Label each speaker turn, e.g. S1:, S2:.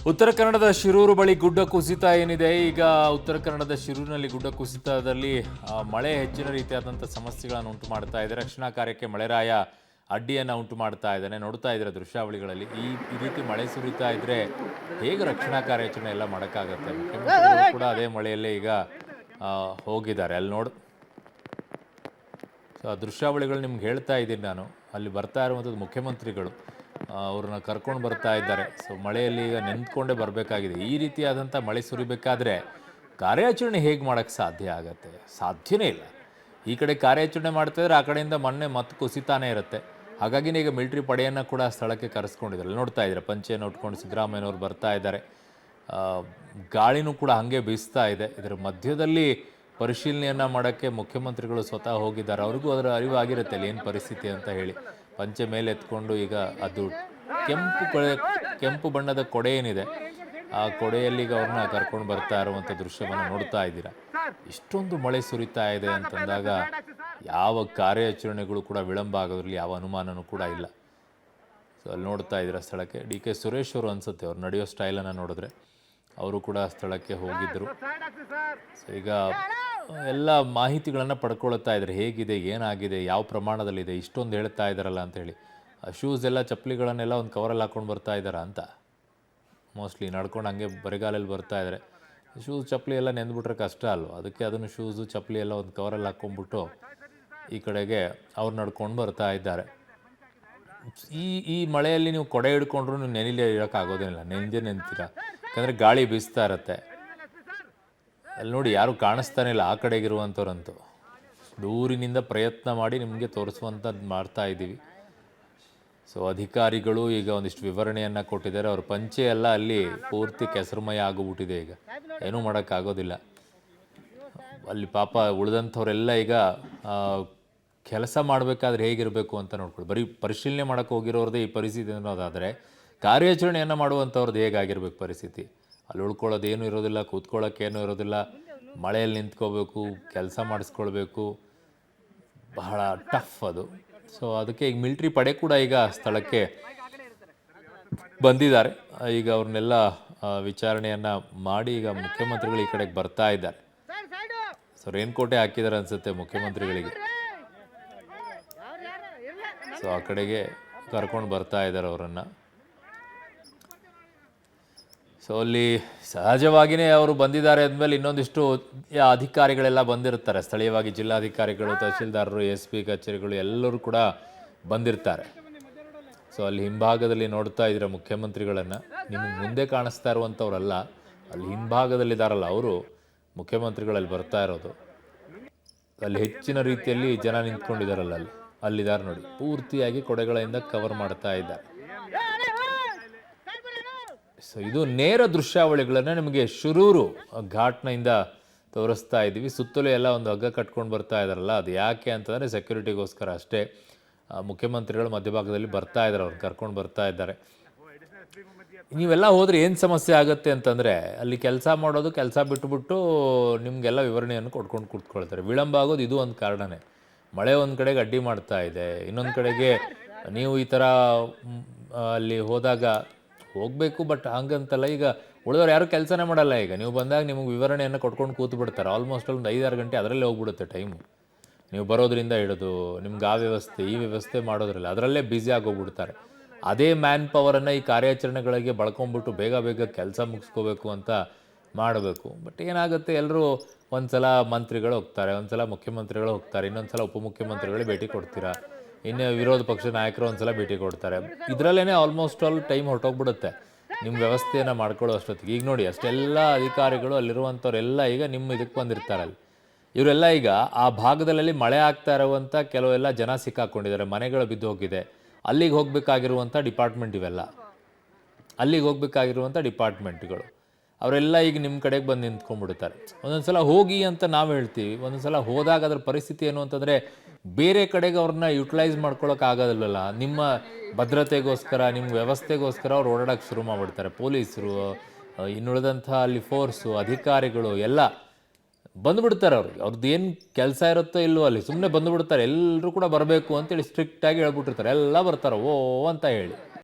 S1: ಉತ್ತರ ಕನ್ನಡದ ಶಿರೂರು ಬಳಿ ಗುಡ್ಡ ಕುಸಿತ ಏನಿದೆ. ಈಗ ಉತ್ತರ ಕನ್ನಡದ ಶಿರೂರಿನಲ್ಲಿ ಗುಡ್ಡ ಕುಸಿತದಲ್ಲಿ ಮಳೆ ಹೆಚ್ಚಿನ ರೀತಿಯಾದಂಥ ಸಮಸ್ಯೆಗಳನ್ನು ಉಂಟು ಮಾಡ್ತಾ ಇದೆ. ರಕ್ಷಣಾ ಕಾರ್ಯಕ್ಕೆ ಮಳೆರಾಯ ಅಡ್ಡಿಯನ್ನು ಉಂಟು ಮಾಡ್ತಾ ಇದ್ದಾನೆ. ನೋಡ್ತಾ ಇದ್ದಾರೆ ದೃಶ್ಯಾವಳಿಗಳಲ್ಲಿ. ಈ ರೀತಿ ಮಳೆ ಸುರಿತಾ ಇದ್ರೆ ಹೇಗೆ ರಕ್ಷಣಾ ಕಾರ್ಯಾಚರಣೆ ಎಲ್ಲ ಮಾಡೋಕ್ಕಾಗತ್ತೆ? ಮುಖ್ಯಮಂತ್ರಿಗಳು ಕೂಡ ಅದೇ ಮಳೆಯಲ್ಲೇ ಈಗ ಹೋಗಿದ್ದಾರೆ. ಅಲ್ಲಿ ನೋಡು, ಸೊ ಆ ದೃಶ್ಯಾವಳಿಗಳು ನಿಮ್ಗೆ ಹೇಳ್ತಾ ಇದ್ದೀನಿ ನಾನು. ಅಲ್ಲಿ ಬರ್ತಾ ಇರುವಂಥದ್ದು ಮುಖ್ಯಮಂತ್ರಿಗಳು, ಅವ್ರನ್ನ ಕರ್ಕೊಂಡು ಬರ್ತಾ ಇದ್ದಾರೆ. ಸೊ ಮಳೆಯಲ್ಲಿ ಈಗ ನೆಂದ್ಕೊಂಡೇ ಬರಬೇಕಾಗಿದೆ. ಈ ರೀತಿಯಾದಂಥ ಮಳೆ ಸುರಿಬೇಕಾದ್ರೆ ಕಾರ್ಯಾಚರಣೆ ಹೇಗೆ ಮಾಡೋಕ್ಕೆ ಸಾಧ್ಯ ಆಗತ್ತೆ? ಸಾಧ್ಯನೇ ಇಲ್ಲ. ಈ ಕಡೆ ಕಾರ್ಯಾಚರಣೆ ಮಾಡ್ತಾಯಿದ್ರೆ ಆ ಕಡೆಯಿಂದ ಮೊನ್ನೆ ಮತ್ತೆ ಕುಸಿತಾನೇ ಇರುತ್ತೆ. ಹಾಗಾಗಿನೇ ಈಗ ಮಿಲಿಟರಿ ಪಡೆಯನ್ನು ಕೂಡ ಸ್ಥಳಕ್ಕೆ ಕರೆಸ್ಕೊಂಡಿದ್ದಾರೆ. ನೋಡ್ತಾ ಇದ್ದಾರೆ, ಪಂಚೆಯನ್ನು ಉಟ್ಕೊಂಡು ಸಿದ್ದರಾಮಯ್ಯನವರು ಬರ್ತಾ ಇದ್ದಾರೆ. ಗಾಳಿನೂ ಕೂಡ ಹಾಗೆ ಬೀಸ್ತಾ ಇದೆ. ಇದರ ಮಧ್ಯದಲ್ಲಿ ಪರಿಶೀಲನೆಯನ್ನು ಮಾಡೋಕ್ಕೆ ಮುಖ್ಯಮಂತ್ರಿಗಳು ಸ್ವತಃ ಹೋಗಿದ್ದಾರೆ. ಅವ್ರಿಗೂ ಅದರ ಅರಿವಾಗಿರುತ್ತೆ ಅಲ್ಲಿ ಏನು ಪರಿಸ್ಥಿತಿ ಅಂತ ಹೇಳಿ. ಪಂಚೆ ಮೇಲೆ ಎತ್ಕೊಂಡು ಈಗ ಅದು ಕೆಂಪು ಬಣ್ಣದ ಕೊಡೆ ಏನಿದೆ, ಆ ಕೊಡೆಯಲ್ಲಿ ಈಗ ಅವ್ರನ್ನ ಕರ್ಕೊಂಡು ಬರ್ತಾ ಇರುವಂಥ ದೃಶ್ಯವನ್ನು ನೋಡ್ತಾ ಇದ್ದೀರಾ. ಇಷ್ಟೊಂದು ಮಳೆ ಸುರಿತಾ ಇದೆ ಅಂತಂದಾಗ ಯಾವ ಕಾರ್ಯಾಚರಣೆಗಳು ಕೂಡ ವಿಳಂಬ ಆಗೋದ್ರಲ್ಲಿ ಯಾವ ಅನುಮಾನನೂ ಕೂಡ ಇಲ್ಲ. ಸೊ ಅಲ್ಲಿ ನೋಡ್ತಾ ಇದ್ದೀರಾ ಸ್ಥಳಕ್ಕೆ ಡಿ ಕೆ ಸುರೇಶ್ ಅವರು ಅನಿಸುತ್ತೆ, ಅವ್ರು ನಡೆಯೋ ಸ್ಟೈಲನ್ನು ನೋಡಿದ್ರೆ ಅವರು ಕೂಡ ಸ್ಥಳಕ್ಕೆ ಹೋಗಿದ್ದರು. ಸೊ ಈಗ ಎಲ್ಲ ಮಾಹಿತಿಗಳನ್ನು ಪಡ್ಕೊಳ್ತಾ ಇದ್ದಾರೆ. ಹೇಗಿದೆ, ಏನಾಗಿದೆ, ಯಾವ ಪ್ರಮಾಣದಲ್ಲಿದೆ, ಇಷ್ಟೊಂದು ಹೇಳ್ತಾ ಇದ್ದಾರಲ್ಲ ಅಂತೇಳಿ. ಶೂಸ್ ಎಲ್ಲ, ಚಪ್ಪಲಿಗಳನ್ನೆಲ್ಲ ಒಂದು ಕವರಲ್ಲಿ ಹಾಕ್ಕೊಂಡು ಬರ್ತಾ ಇದ್ದಾರಾ ಅಂತ. ಮೋಸ್ಟ್ಲಿ ನಡ್ಕೊಂಡು ಹಂಗೆ ಬರಿಗಾಲಲ್ಲಿ ಬರ್ತಾ ಇದ್ದಾರೆ. ಶೂಸ್ ಚಪ್ಪಲಿ ಎಲ್ಲ ನೆಂದ್ಬಿಟ್ರೆ ಕಷ್ಟ ಅಲ್ವ, ಅದಕ್ಕೆ ಅದನ್ನು ಶೂಸು ಚಪ್ಪಲಿ ಎಲ್ಲ ಒಂದು ಕವರಲ್ಲಿ ಹಾಕ್ಕೊಂಡ್ಬಿಟ್ಟು ಈ ಕಡೆಗೆ ಅವ್ರು ನಡ್ಕೊಂಡು ಬರ್ತಾ ಇದ್ದಾರೆ. ಈ ಮಳೆಯಲ್ಲಿ ನೀವು ಕೊಡೆ ಹಿಡ್ಕೊಂಡ್ರು ನೀವು ನೆನಿಲೇ ಇರೋಕ್ಕಾಗೋದೇನಿಲ್ಲ, ನೆಂತೀರ. ಯಾಕಂದರೆ ಗಾಳಿ ಬೀಸ್ತಾ ಇರತ್ತೆ. ಅಲ್ಲಿ ನೋಡಿ, ಯಾರು ಕಾಣಿಸ್ತಾನೆ ಇಲ್ಲ ಆ ಕಡೆಗಿರುವಂಥವ್ರಂತೂ. ದೂರಿನಿಂದ ಪ್ರಯತ್ನ ಮಾಡಿ ನಿಮಗೆ ತೋರಿಸುವಂಥದ್ದು ಮಾಡ್ತಾ ಇದ್ದೀವಿ. ಸೊ ಅಧಿಕಾರಿಗಳು ಈಗ ಒಂದಿಷ್ಟು ವಿವರಣೆಯನ್ನು ಕೊಟ್ಟಿದ್ದಾರೆ. ಅವ್ರ ಪಂಚೆ ಎಲ್ಲ ಅಲ್ಲಿ ಪೂರ್ತಿ ಕೆಸರುಮಯ ಆಗಿಬಿಟ್ಟಿದೆ. ಈಗ ಏನೂ ಮಾಡೋಕ್ಕಾಗೋದಿಲ್ಲ. ಅಲ್ಲಿ ಪಾಪ ಉಳಿದಂಥವರೆಲ್ಲ ಈಗ ಕೆಲಸ ಮಾಡಬೇಕಾದ್ರೆ ಹೇಗಿರಬೇಕು ಅಂತ ನೋಡ್ಕೊಳ್ಳಿ. ಬರೀ ಪರಿಶೀಲನೆ ಮಾಡೋಕ್ಕೆ ಹೋಗಿರೋರದೇ ಈ ಪರಿಸ್ಥಿತಿ ಅನ್ನೋದಾದರೆ ಕಾರ್ಯಾಚರಣೆಯನ್ನು ಮಾಡುವಂಥವ್ರದ್ದು ಹೇಗಾಗಿರ್ಬೇಕು ಪರಿಸ್ಥಿತಿ? ಅಲ್ಲಿ ಉಳ್ಕೊಳ್ಳೋದೇನೂ ಇರೋದಿಲ್ಲ, ಕೂತ್ಕೊಳ್ಳೋಕ್ಕೇನೂ ಇರೋದಿಲ್ಲ, ಮಳೆಯಲ್ಲಿ ನಿಂತ್ಕೋಬೇಕು, ಕೆಲಸ ಮಾಡಿಸ್ಕೊಳ್ಬೇಕು. ಬಹಳ ಟಫ್ ಅದು. ಸೊ ಅದಕ್ಕೆ ಈಗ ಮಿಲಿಟ್ರಿ ಪಡೆ ಕೂಡ ಈಗ ಸ್ಥಳಕ್ಕೆ ಬಂದಿದ್ದಾರೆ. ಈಗ ಅವ್ರನ್ನೆಲ್ಲ ವಿಚಾರಣೆಯನ್ನು ಮಾಡಿ ಈಗ ಮುಖ್ಯಮಂತ್ರಿಗಳು ಈ ಕಡೆಗೆ ಬರ್ತಾ ಇದ್ದಾರೆ. ಸೊ ರೇನ್ಕೋಟೆ ಹಾಕಿದ್ದಾರೆ ಅನಿಸುತ್ತೆ ಮುಖ್ಯಮಂತ್ರಿಗಳಿಗೆ. ಸೊ ಆ ಕಡೆಗೆ ಕರ್ಕೊಂಡು ಬರ್ತಾ ಇದ್ದಾರೆ ಅವರನ್ನು. ಸೊ ಅಲ್ಲಿ ಸಹಜವಾಗಿಯೇ ಅವರು ಬಂದಿದ್ದಾರೆ ಅಂದಮೇಲೆ ಇನ್ನೊಂದಿಷ್ಟು ಅಧಿಕಾರಿಗಳೆಲ್ಲ ಬಂದಿರ್ತಾರೆ. ಸ್ಥಳೀಯವಾಗಿ ಜಿಲ್ಲಾಧಿಕಾರಿಗಳು, ತಹಶೀಲ್ದಾರರು, SP ಕಚೇರಿಗಳು ಎಲ್ಲರೂ ಕೂಡ ಬಂದಿರ್ತಾರೆ. ಸೊ ಅಲ್ಲಿ ಹಿಂಭಾಗದಲ್ಲಿ ನೋಡ್ತಾ ಇದ್ದೀರ ಮುಖ್ಯಮಂತ್ರಿಗಳನ್ನು. ನಿಮಗೆ ಮುಂದೆ ಕಾಣಿಸ್ತಾ ಇರುವಂಥವ್ರಲ್ಲ, ಅಲ್ಲಿ ಹಿಂಭಾಗದಲ್ಲಿದ್ದಾರಲ್ಲ ಅವರು ಮುಖ್ಯಮಂತ್ರಿಗಳಲ್ಲಿ ಬರ್ತಾ ಇರೋದು. ಅಲ್ಲಿ ಹೆಚ್ಚಿನ ರೀತಿಯಲ್ಲಿ ಜನ ನಿಂತ್ಕೊಂಡಿದ್ದಾರಲ್ಲ, ಅಲ್ಲಿದ್ದಾರೆ ನೋಡಿ. ಪೂರ್ತಿಯಾಗಿ ಕೊಡೆಗಳಿಂದ ಕವರ್ ಮಾಡ್ತಾ ಇದ್ದಾರೆ. ಸೊ ಇದು ನೇರ ದೃಶ್ಯಾವಳಿಗಳನ್ನು ನಿಮಗೆ ಶಿರೂರು ಘಾಟ್ನಿಂದ ತೋರಿಸ್ತಾ ಇದ್ದೀವಿ. ಸುತ್ತಲೂ ಎಲ್ಲ ಒಂದು ಹಗ್ಗ ಕಟ್ಕೊಂಡು ಬರ್ತಾ ಇದ್ದಾರಲ್ಲ, ಅದು ಯಾಕೆ ಅಂತಂದರೆ ಸೆಕ್ಯೂರಿಟಿಗೋಸ್ಕರ ಅಷ್ಟೇ. ಮುಖ್ಯಮಂತ್ರಿಗಳು ಮಧ್ಯಭಾಗದಲ್ಲಿ ಬರ್ತಾ ಇದ್ದಾರೆ, ಅವ್ರು ಕರ್ಕೊಂಡು ಬರ್ತಾ ಇದ್ದಾರೆ. ನೀವೆಲ್ಲ ಹೋದರೆ ಏನು ಸಮಸ್ಯೆ ಆಗುತ್ತೆ ಅಂತಂದರೆ, ಅಲ್ಲಿ ಕೆಲಸ ಮಾಡೋದು, ಕೆಲಸ ಬಿಟ್ಟುಬಿಟ್ಟು ನಿಮಗೆಲ್ಲ ವಿವರಣೆಯನ್ನು ಕೊಡ್ಕೊಂಡು ಕೂತ್ಕೊಳ್ತಾರೆ. ವಿಳಂಬ ಆಗೋದು ಇದು ಒಂದು ಕಾರಣನೇ. ಮಳೆ ಒಂದು ಕಡೆಗೆ ಅಡ್ಡಿ ಮಾಡ್ತಾ ಇದೆ, ಇನ್ನೊಂದು ಕಡೆಗೆ ನೀವು ಈ ಥರ ಅಲ್ಲಿ ಹೋದಾಗ ಹೋಗಬೇಕು. ಬಟ್ ಹಂಗಂತಲ್ಲ, ಈಗ ಉಳಿದವ್ರು ಯಾರು ಕೆಲಸನೇ ಮಾಡಲ್ಲ. ಈಗ ನೀವು ಬಂದಾಗ ನಿಮಗೆ ವಿವರಣೆಯನ್ನು ಕೊಟ್ಕೊಂಡು ಕೂತು ಬಿಡ್ತಾರೆ. ಆಲ್ಮೋಸ್ಟ್ ಒಂದು 5-6 ಗಂಟೆ ಅದರಲ್ಲೇ ಹೋಗ್ಬಿಡುತ್ತೆ ಟೈಮು. ನೀವು ಬರೋದ್ರಿಂದ ಹಿಡಿದು ನಿಮ್ಗೆ ಆ ವ್ಯವಸ್ಥೆ ಈ ವ್ಯವಸ್ಥೆ ಮಾಡೋದ್ರಲ್ಲ ಅದರಲ್ಲೇ ಬ್ಯುಸಿ ಆಗೋಗ್ಬಿಡ್ತಾರೆ. ಅದೇ ಮ್ಯಾನ್ ಪವರನ್ನು ಈ ಕಾರ್ಯಾಚರಣೆಗಳಿಗೆ ಬಳಕೊಂಡ್ಬಿಟ್ಟು ಬೇಗ ಬೇಗ ಕೆಲಸ ಮುಗಿಸ್ಕೋಬೇಕು ಅಂತ ಮಾಡಬೇಕು. ಬಟ್ ಏನಾಗುತ್ತೆ, ಎಲ್ಲರೂ ಒಂದು ಸಲ ಮಂತ್ರಿಗಳು ಹೋಗ್ತಾರೆ, ಒಂದು ಸಲ ಮುಖ್ಯಮಂತ್ರಿಗಳು ಹೋಗ್ತಾರೆ, ಇನ್ನೊಂದು ಸಲ ಉಪಮುಖ್ಯಮಂತ್ರಿಗಳೇ ಭೇಟಿ ಕೊಡ್ತೀರಾ, ಇನ್ನು ವಿರೋಧ ಪಕ್ಷ ನಾಯಕರು ಒಂದು ಸಲ ಭೇಟಿ ಕೊಡ್ತಾರೆ. ಇದರಲ್ಲೇ ಆಲ್ಮೋಸ್ಟ್ ಆಲ್ ಟೈಮ್ ಹೊರಟೋಗ್ಬಿಡುತ್ತೆ ನಿಮ್ಮ ವ್ಯವಸ್ಥೆಯನ್ನು ಮಾಡ್ಕೊಳ್ಳೋ ಅಷ್ಟೊತ್ತಿಗೆ. ಈಗ ನೋಡಿ, ಅಷ್ಟೆಲ್ಲ ಅಧಿಕಾರಿಗಳು ಅಲ್ಲಿರುವಂಥವ್ರೆಲ್ಲ ಈಗ ನಿಮ್ಮ ಇದಕ್ಕೆ ಬಂದಿರ್ತಾರಲ್ಲಿ. ಇವರೆಲ್ಲ ಈಗ ಆ ಭಾಗದಲ್ಲಿ ಮಳೆ ಆಗ್ತಾ ಇರುವಂಥ ಕೆಲವೆಲ್ಲ ಜನ ಸಿಕ್ಕಾಕೊಂಡಿದ್ದಾರೆ, ಮನೆಗಳು ಬಿದ್ದು ಹೋಗಿದೆ. ಅಲ್ಲಿಗೆ ಹೋಗಬೇಕಾಗಿರುವಂಥ ಡಿಪಾರ್ಟ್ಮೆಂಟ್ ಇವೆಲ್ಲ, ಅಲ್ಲಿಗೆ ಹೋಗಬೇಕಾಗಿರುವಂಥ ಡಿಪಾರ್ಟ್ಮೆಂಟ್ಗಳು ಅವರೆಲ್ಲ ಈಗ ನಿಮ್ಮ ಕಡೆಗೆ ಬಂದು ನಿಂತ್ಕೊಂಡ್ಬಿಡ್ತಾರೆ. ಒಂದೊಂದು ಸಲ ಹೋಗಿ ಅಂತ ನಾವು ಹೇಳ್ತೀವಿ, ಒಂದೊಂದು ಸಲ ಹೋದಾಗ ಅದರ ಪರಿಸ್ಥಿತಿ ಏನು ಅಂತಂದರೆ ಬೇರೆ ಕಡೆಗೆ ಅವ್ರನ್ನ ಯುಟಿಲೈಸ್ ಮಾಡ್ಕೊಳ್ಳೋಕ್ಕಾಗೋದಿಲ್ಲಲ್ಲ. ನಿಮ್ಮ ಭದ್ರತೆಗೋಸ್ಕರ, ನಿಮ್ಮ ವ್ಯವಸ್ಥೆಗೋಸ್ಕರ ಅವ್ರು ಓಡಾಡೋಕ್ಕೆ ಶುರು ಮಾಡಿಬಿಡ್ತಾರೆ. ಪೊಲೀಸರು, ಇನ್ನುಳಿದಂಥ ಅಲ್ಲಿ ಫೋರ್ಸು, ಅಧಿಕಾರಿಗಳು ಎಲ್ಲ ಬಂದುಬಿಡ್ತಾರೆ. ಅವ್ರದ್ದು ಏನು ಕೆಲಸ ಇರುತ್ತೋ ಇಲ್ಲವೋ ಅಲ್ಲಿ ಸುಮ್ಮನೆ ಬಂದುಬಿಡ್ತಾರೆ. ಎಲ್ಲರೂ ಕೂಡ ಬರಬೇಕು ಅಂತೇಳಿ ಸ್ಟ್ರಿಕ್ಟಾಗಿ ಹೇಳ್ಬಿಟ್ಟಿರ್ತಾರೆ. ಎಲ್ಲ ಬರ್ತಾರೆ ಓ ಅಂತ ಹೇಳಿ.